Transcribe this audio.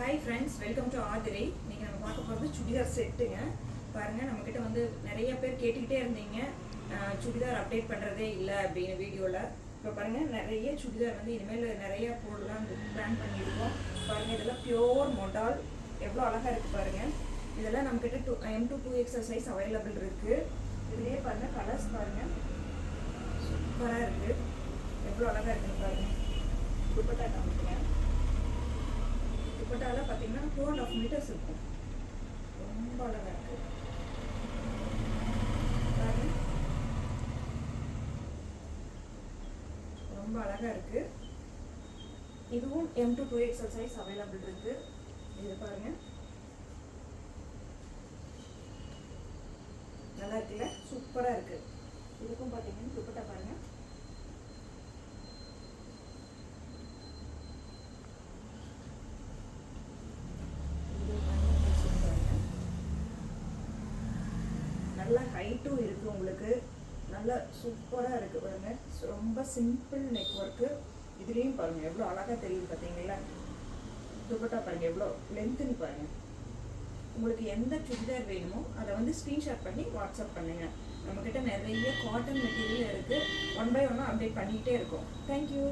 Hi friends, welcome to Aathirai. இன்றைக்கி நம்ம பார்க்க போகிறது சுடிதார் செட்டுங்க. பாருங்கள், நம்மக்கிட்ட வந்து நிறைய பேர் கேட்டுக்கிட்டே இருந்தீங்க சுடிதார் அப்டேட் பண்ணுறதே இல்லை அப்படின்னு வீடியோவில். இப்போ பாருங்கள், நிறைய சுடிதார் வந்து இனிமேல் நிறைய போடலாம் பிளான் பண்ணியிருக்கோம். பாருங்கள், இதெல்லாம் பியோர் மொடால் எவ்வளோ அழகாக இருக்குது பாருங்கள். இதெல்லாம் நம்மக்கிட்ட M to 2XL size available இருக்குது. இதுலேயே பாருங்கள், கலர்ஸ் பாருங்கள், சூப்பராக இருக்குது. எவ்வளோ அழகாக இருக்குன்னு பாருங்கள். துப்பட்டா காமிக்கிறேன். துப்பட்டால பார்த்தீங்கன்னா 2.5 மீட்டர்ஸ் இருக்கும். ரொம்ப அழகாக இருக்கு. ரொம்ப அழகாக இருக்கு. இதுவும் M to 2XL size available இருக்கு. இது பாருங்க, நல்லா இருக்குல்ல, சூப்பராக இருக்கு. இதுக்கும் பார்த்தீங்கன்னா துப்பட்டா பாருங்க, நல்லா ஹைட்டும் இருக்குது, உங்களுக்கு நல்லா சூப்பராக இருக்குது பாருங்க. ரொம்ப சிம்பிள் நெக் ஒர்க்கு. இதுலேயும் பாருங்கள் எவ்வளோ அழகாக தெரியுது பார்த்தீங்களா. துப்பட்டா பாருங்கள் எவ்வளோ லென்த்துன்னு பாருங்கள். உங்களுக்கு எந்த சுடிதார் வேணுமோ அதை வந்து ஸ்க்ரீன்ஷாட் பண்ணி வாட்ஸ்அப் பண்ணுங்கள். நம்மக்கிட்ட நிறைய காட்டன் மெட்டீரியல் இருக்குது. 1 by 1 அப்டேட் பண்ணிக்கிட்டே இருக்கோம். தேங்க்யூ.